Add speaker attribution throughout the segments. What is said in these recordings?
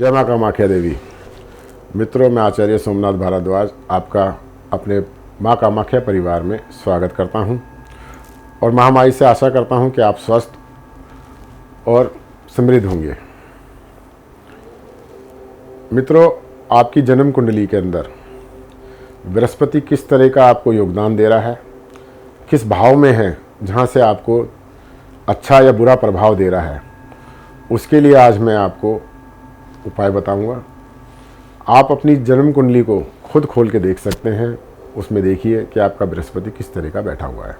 Speaker 1: जय माँ कामाख्या देवी। मित्रों, मैं आचार्य सोमनाथ भारद्वाज आपका अपने माँ कामाख्या परिवार में स्वागत करता हूँ और महामाई से आशा करता हूँ कि आप स्वस्थ और समृद्ध होंगे। मित्रों, आपकी जन्म कुंडली के अंदर बृहस्पति किस तरह का आपको योगदान दे रहा है, किस भाव में है जहाँ से आपको अच्छा या बुरा प्रभाव दे रहा है, उसके लिए आज मैं आपको उपाय बताऊंगा। आप अपनी जन्म कुंडली को खुद खोल के देख सकते हैं। उसमें देखिए कि आपका बृहस्पति किस तरह का बैठा हुआ है।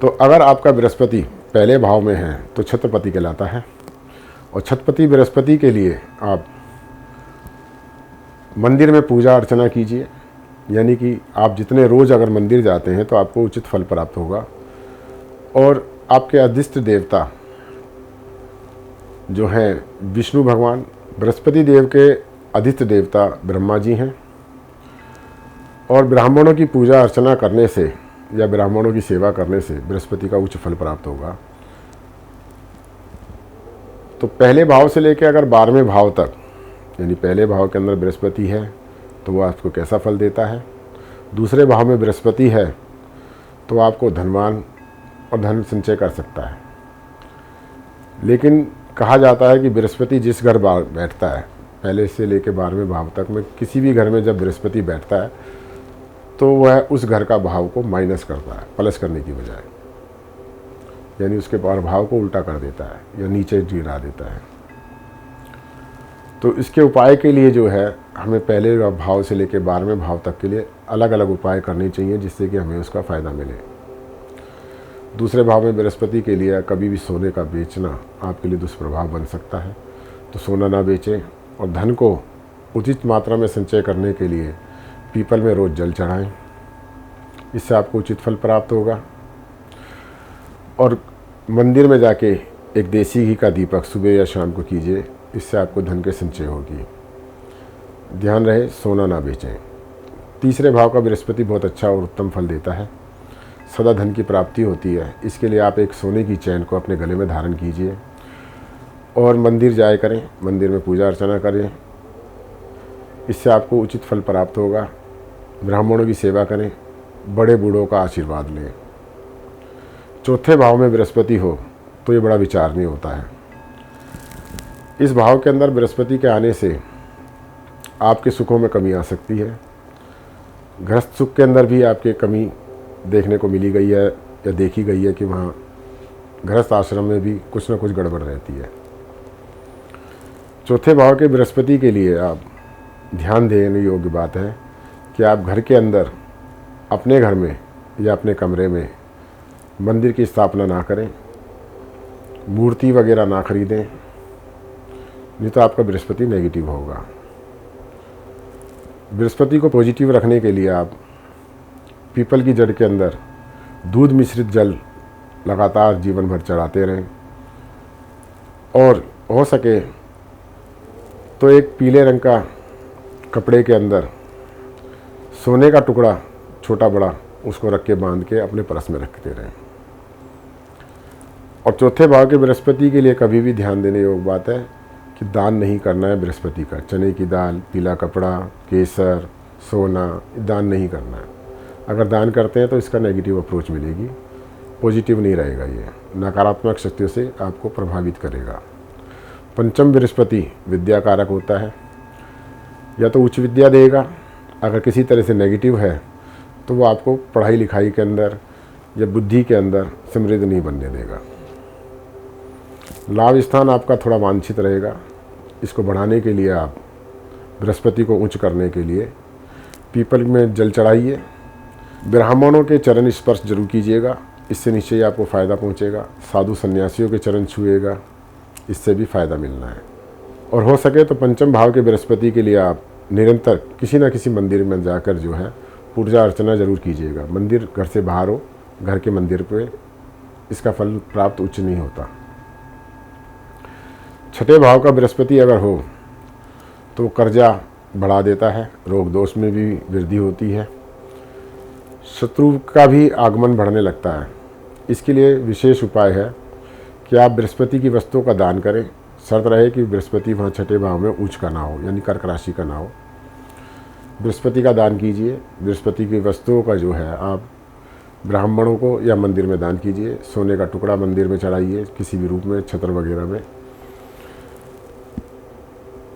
Speaker 1: तो अगर आपका बृहस्पति पहले भाव में है तो छत्रपति कहलाता है। और छत्रपति बृहस्पति के लिए आप मंदिर में पूजा अर्चना कीजिए, यानी कि आप जितने रोज़ अगर मंदिर जाते हैं तो आपको उचित फल प्राप्त होगा। और आपके अधिष्ट देवता जो हैं विष्णु भगवान, बृहस्पति देव के अधिष्ट देवता ब्रह्मा जी हैं। और ब्राह्मणों की पूजा अर्चना करने से या ब्राह्मणों की सेवा करने से बृहस्पति का उच्च फल प्राप्त होगा। तो पहले भाव से लेकर अगर 12वें भाव तक, यानी पहले भाव के अंदर बृहस्पति है तो वो आपको कैसा फल देता है, दूसरे भाव में बृहस्पति है तो आपको धनवान और धन संचय कर सकता है। लेकिन कहा जाता है कि बृहस्पति जिस घर बैठता है, पहले से लेकर 12वें भाव तक में किसी भी घर में जब बृहस्पति बैठता है तो वह उस घर का भाव को माइनस करता है, प्लस करने की बजाय, यानी उसके प्रभाव को उल्टा कर देता है या नीचे गिरा देता है। तो इसके उपाय के लिए जो है हमें पहले भाव से लेकर 12वें भाव तक के लिए अलग अलग उपाय करने चाहिए, जिससे कि हमें उसका फ़ायदा मिले। दूसरे भाव में बृहस्पति के लिए कभी भी सोने का बेचना आपके लिए दुष्प्रभाव बन सकता है, तो सोना ना बेचें। और धन को उचित मात्रा में संचय करने के लिए पीपल में रोज़ जल चढ़ाएं, इससे आपको उचित फल प्राप्त होगा। और मंदिर में जाके एक देसी घी का दीपक सुबह या शाम को कीजिए, इससे आपको धन के संचय होगी। ध्यान रहे, सोना ना बेचें। तीसरे भाव का बृहस्पति बहुत अच्छा और उत्तम फल देता है, सदा धन की प्राप्ति होती है। इसके लिए आप एक सोने की चैन को अपने गले में धारण कीजिए और मंदिर जाया करें, मंदिर में पूजा अर्चना करें, इससे आपको उचित फल प्राप्त होगा। ब्राह्मणों की सेवा करें, बड़े बूढ़ों का आशीर्वाद लें। चौथे भाव में बृहस्पति हो तो ये बड़ा विचारणीय होता है। इस भाव के अंदर बृहस्पति के आने से आपके सुखों में कमी आ सकती है। गृहस्थ सुख के अंदर भी आपके कमी देखने को मिली गई है या देखी गई है कि वहाँ गृहस्थ आश्रम में भी कुछ ना कुछ गड़बड़ रहती है। चौथे भाव के बृहस्पति के लिए आप ध्यान देने योग्य बात है कि आप घर के अंदर अपने घर में या अपने कमरे में मंदिर की स्थापना ना करें, मूर्ति वगैरह ना खरीदें, नहीं तो आपका बृहस्पति नेगेटिव होगा। बृहस्पति को पॉजिटिव रखने के लिए आप पीपल की जड़ के अंदर दूध मिश्रित जल लगातार जीवन भर चढ़ाते रहें। और हो सके तो एक पीले रंग का कपड़े के अंदर सोने का टुकड़ा छोटा बड़ा उसको रख के बांध के अपने पर्स में रखते रहें। और चौथे भाव के बृहस्पति के लिए कभी भी ध्यान देने योग्य बात है कि दान नहीं करना है बृहस्पति का। चने की दाल, पीला कपड़ा, केसर, सोना, दान नहीं करना है। अगर दान करते हैं तो इसका नेगेटिव अप्रोच मिलेगी, पॉजिटिव नहीं रहेगा, ये नकारात्मक शक्तियों से आपको प्रभावित करेगा। पंचम बृहस्पति विद्या कारक होता है, या तो उच्च विद्या देगा, अगर किसी तरह से नेगेटिव है तो वो आपको पढ़ाई लिखाई के अंदर या बुद्धि के अंदर समृद्ध नहीं बनने देगा। लाभ स्थान आपका थोड़ा वांछित रहेगा, इसको बढ़ाने के लिए आप बृहस्पति को उच्च करने के लिए पीपल में जल चढ़ाइए। ब्राह्मणों के चरण स्पर्श जरूर कीजिएगा, इससे निश्चय ही आपको फ़ायदा पहुंचेगा। साधु सन्यासियों के चरण छुएगा, इससे भी फ़ायदा मिलना है। और हो सके तो पंचम भाव के बृहस्पति के लिए आप निरंतर किसी न किसी मंदिर में जाकर जो है पूजा अर्चना जरूर कीजिएगा। मंदिर घर से बाहर हो, घर के मंदिर पे इसका फल प्राप्त उच्च नहीं होता। छठे भाव का बृहस्पति अगर हो तो कर्जा बढ़ा देता है, रोग दोष में भी वृद्धि होती है, शत्रु का भी आगमन बढ़ने लगता है। इसके लिए विशेष उपाय है कि आप बृहस्पति की वस्तुओं का दान करें, शर्त रहे कि बृहस्पति वहाँ छठे भाव में उच्च का ना हो, यानी कर्क राशि का ना हो। बृहस्पति का दान कीजिए। बृहस्पति की वस्तुओं का जो है आप ब्राह्मणों को या मंदिर में दान कीजिए। सोने का टुकड़ा मंदिर में चढ़ाइए, किसी भी रूप में, छत्र वगैरह में।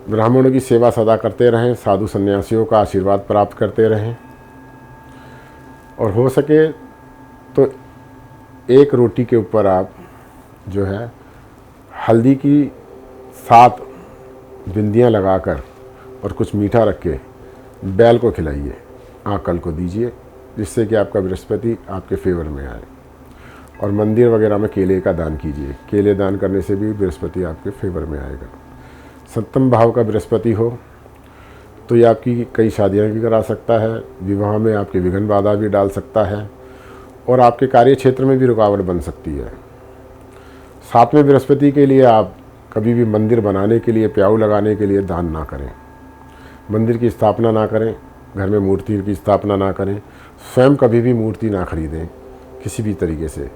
Speaker 1: ब्राह्मणों की सेवा सदा करते रहें, साधु सन्यासियों का आशीर्वाद प्राप्त करते रहें, और हो सके तो एक रोटी के ऊपर आप जो है हल्दी की 7 बिंदियाँ लगाकर और कुछ मीठा रख के बैल को खिलाइए, आकल को दीजिए, जिससे कि आपका बृहस्पति आपके फेवर में आए। और मंदिर वगैरह में केले का दान कीजिए। केले दान करने से भी बृहस्पति आपके फेवर में आएगा। 7वें भाव का बृहस्पति हो तो ये आपकी कई शादियां भी करा सकता है, विवाह में आपके विघ्न बाधा भी डाल सकता है, और आपके कार्य क्षेत्र में भी रुकावट बन सकती है। 7वें बृहस्पति के लिए आप कभी भी मंदिर बनाने के लिए, प्याऊ लगाने के लिए दान ना करें, मंदिर की स्थापना ना करें, घर में मूर्ति की स्थापना ना करें, स्वयं कभी भी मूर्ति ना खरीदें किसी भी तरीके से।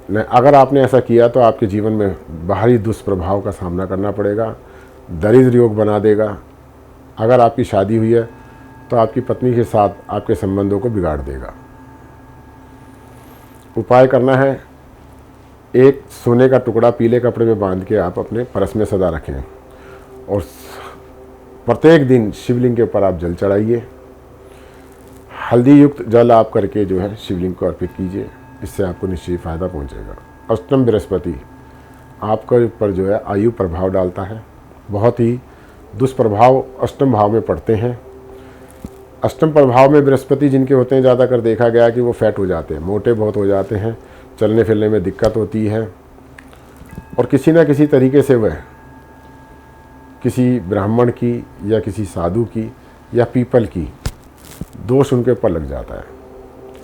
Speaker 1: अगर आपने ऐसा किया तो आपके जीवन में बाहरी दुष्प्रभाव का सामना करना पड़ेगा, दरिद्र योग बना देगा। अगर आपकी शादी हुई है तो आपकी पत्नी के साथ आपके संबंधों को बिगाड़ देगा। उपाय करना है, एक सोने का टुकड़ा पीले कपड़े में बांध के आप अपने पर्स में सदा रखें, और प्रत्येक दिन शिवलिंग के ऊपर आप जल चढ़ाइए। हल्दी युक्त जल आप करके जो है शिवलिंग को अर्पित कीजिए, इससे आपको निश्चित फ़ायदा पहुंचेगा। अष्टम बृहस्पति आपके ऊपर जो है आयु प्रभाव डालता है। बहुत ही दुष्प्रभाव अष्टम भाव में पड़ते हैं। अष्टम प्रभाव में बृहस्पति जिनके होते हैं, ज़्यादातर देखा गया कि वो फैट हो जाते हैं, मोटे बहुत हो जाते हैं, चलने फिरने में दिक्कत होती है, और किसी न किसी तरीके से वह किसी ब्राह्मण की या किसी साधु की या पीपल की दोष उनके ऊपर लग जाता है,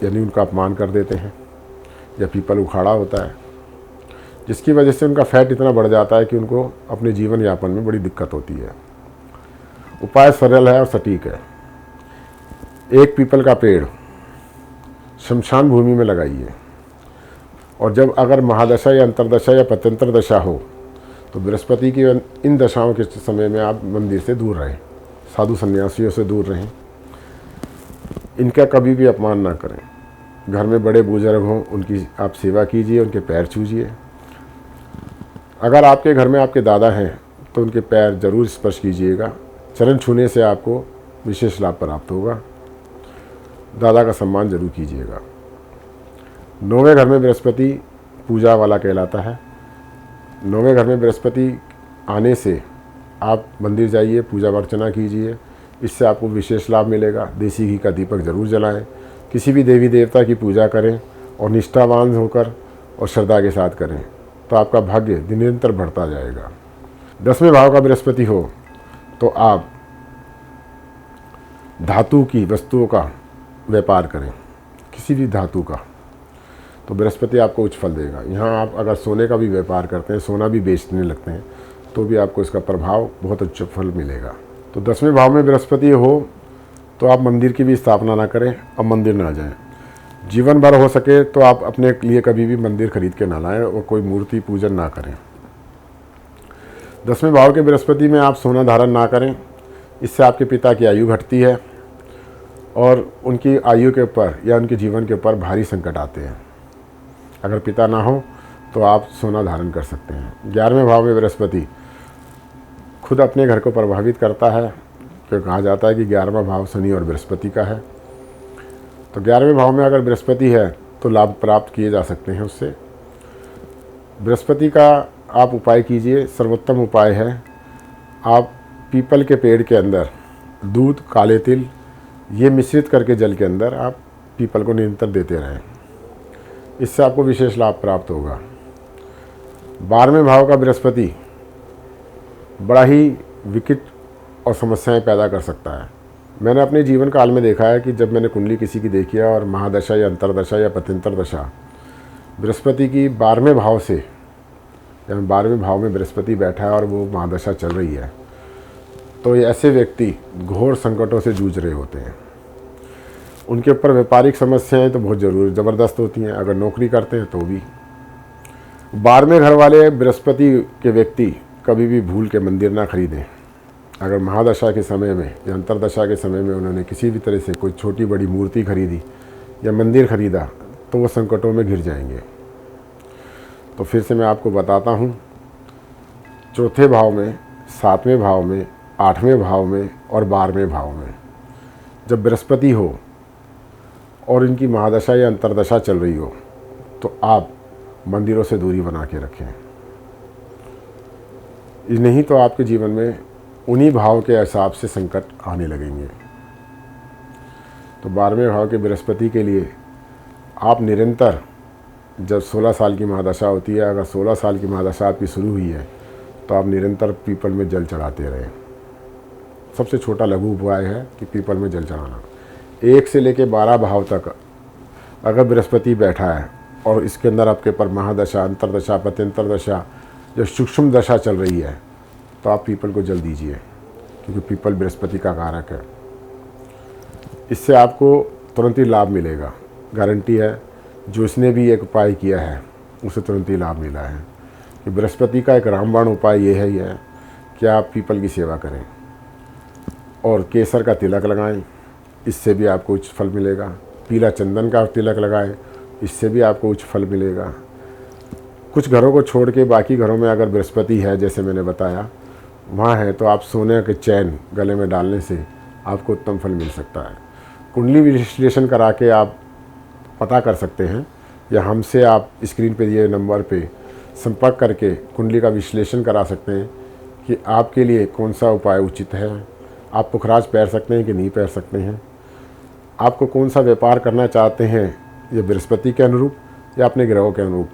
Speaker 1: यानी उनका अपमान कर देते हैं, या पीपल उखाड़ा होता है, जिसकी वजह से उनका फैट इतना बढ़ जाता है कि उनको अपने जीवन यापन में बड़ी दिक्कत होती है। उपाय सरल है और सटीक है। एक पीपल का पेड़ शमशान भूमि में लगाइए, और जब अगर महादशा या अंतरदशा या पत्यंतर दशा हो तो बृहस्पति की इन दशाओं के समय में आप मंदिर से दूर रहें, साधु सन्यासियों से दूर रहें, इनका कभी भी अपमान ना करें। घर में बड़े बुजुर्ग हों, उनकी आप सेवा कीजिए, उनके पैर छूजिए। अगर आपके घर में आपके दादा हैं तो उनके पैर जरूर स्पर्श कीजिएगा। चरण छूने से आपको विशेष लाभ प्राप्त होगा। दादा का सम्मान जरूर कीजिएगा। 9वें घर में बृहस्पति पूजा वाला कहलाता है। 9वें घर में बृहस्पति आने से आप मंदिर जाइए, पूजा अर्चना कीजिए, इससे आपको विशेष लाभ मिलेगा। देसी घी का दीपक जरूर जलाएं। किसी भी देवी देवता की पूजा करें और निष्ठावान होकर और श्रद्धा के साथ करें, तो आपका भाग्य निरंतर बढ़ता जाएगा। 10वें भाव का बृहस्पति हो तो आप धातु की वस्तुओं का व्यापार करें, किसी भी धातु का, तो बृहस्पति आपको उच्च फल देगा। यहाँ आप अगर सोने का भी व्यापार करते हैं, सोना भी बेचने लगते हैं, तो भी आपको इसका प्रभाव बहुत उच्च फल मिलेगा। तो 10वें भाव में बृहस्पति हो तो आप मंदिर की भी स्थापना ना करें और मंदिर ना जाएं। जीवन भर हो सके तो आप अपने लिए कभी भी मंदिर खरीद के ना लाएं और कोई मूर्ति पूजन ना करें। 10वें भाव के बृहस्पति में आप सोना धारण ना करें, इससे आपके पिता की आयु घटती है और उनकी आयु के ऊपर या उनके जीवन के ऊपर भारी संकट आते हैं। अगर पिता ना हो तो आप सोना धारण कर सकते हैं। 11वें भाव में बृहस्पति खुद अपने घर को प्रभावित करता है, क्योंकि कहा जाता है कि 11वां भाव शनि और बृहस्पति का है। तो 11वें भाव में अगर बृहस्पति है तो लाभ प्राप्त किए जा सकते हैं उससे। बृहस्पति का आप उपाय कीजिए, सर्वोत्तम उपाय है, आप पीपल के पेड़ के अंदर दूध, काले तिल ये मिश्रित करके जल के अंदर आप पीपल को निरंतर देते रहें, इससे आपको विशेष लाभ प्राप्त होगा। 12वें भाव का बृहस्पति बड़ा ही विकट और समस्याएं पैदा कर सकता है। मैंने अपने जीवन काल में देखा है कि जब मैंने कुंडली किसी की देखी है और महादशा या अंतरदशा या पत्यंतर दशा बृहस्पति की 12वें भाव से, या 12वें भाव में बृहस्पति बैठा है और वो महादशा चल रही है, तो ये ऐसे व्यक्ति घोर संकटों से जूझ रहे होते हैं। उनके ऊपर व्यापारिक समस्याएं तो बहुत ज़रूर ज़बरदस्त होती हैं, अगर नौकरी करते हैं तो भी। 12वें घर वाले बृहस्पति के व्यक्ति कभी भी भूल के मंदिर ना खरीदें। अगर महादशा के समय में या अंतरदशा के समय में उन्होंने किसी भी तरह से कोई छोटी बड़ी मूर्ति खरीदी या मंदिर खरीदा तो वो संकटों में घिर जाएंगे। तो फिर से मैं आपको बताता हूँ, चौथे भाव में, 7वें भाव में, 8वें भाव में और 12वें भाव में जब बृहस्पति हो और इनकी महादशा या अंतरदशा चल रही हो तो आप मंदिरों से दूरी बना के रखें। नहीं तो आपके जीवन में उन्हीं भाव के हिसाब से संकट आने लगेंगे। तो 12वें भाव के बृहस्पति के लिए आप निरंतर, जब 16 साल की महादशा होती है, अगर 16 साल की महादशा आपकी शुरू हुई है तो आप निरंतर पीपल में जल चढ़ाते रहें। सबसे छोटा लघु उपाय है कि पीपल में जल चढ़ाना। 1 से लेकर 12 भाव तक अगर बृहस्पति बैठा है और इसके अंदर आपके पर महादशा, अंतरदशा, प्रत्यंतर दशा, जो सूक्ष्म दशा चल रही है, तो आप पीपल को जल दीजिए, क्योंकि पीपल बृहस्पति का कारक है। इससे आपको तुरंत ही लाभ मिलेगा, गारंटी है। जो इसने भी एक उपाय किया है उसे तुरंत ही लाभ मिला है। कि बृहस्पति का एक रामबाण उपाय ये है कि आप पीपल की सेवा करें और केसर का तिलक लगाएं, इससे भी आपको उच्च फल मिलेगा। पीला चंदन का तिलक लगाएं, इससे भी आपको उच्च फल मिलेगा। कुछ घरों को छोड़ के बाकी घरों में अगर बृहस्पति है, जैसे मैंने बताया, वहाँ है, तो आप सोने के चैन गले में डालने से आपको उत्तम फल मिल सकता है। कुंडली विश्लेषण करा के आप पता कर सकते हैं, या हमसे आप स्क्रीन पे दिए नंबर पे संपर्क करके कुंडली का विश्लेषण करा सकते हैं कि आपके लिए कौन सा उपाय उचित है। आप पुखराज पैर सकते हैं कि नहीं पैर सकते हैं, आपको कौन सा व्यापार करना चाहते हैं, ये बृहस्पति के अनुरूप या अपने ग्रहों के अनुरूप,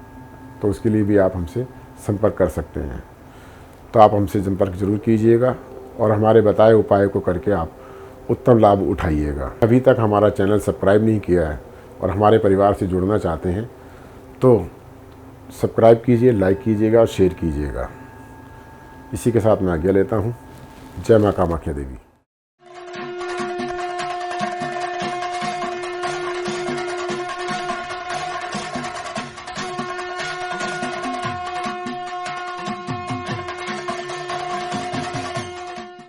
Speaker 1: तो उसके लिए भी आप हमसे संपर्क कर सकते हैं। तो आप हमसे संपर्क जरूर कीजिएगा और हमारे बताए उपाय को करके आप उत्तम लाभ उठाइएगा। अभी तक हमारा चैनल सब्सक्राइब नहीं किया है और हमारे परिवार से जुड़ना चाहते हैं तो सब्सक्राइब कीजिए, लाइक कीजिएगा और शेयर कीजिएगा। इसी के साथ मैं आज्ञा लेता हूँ। जय माँ कामाख्या देवी।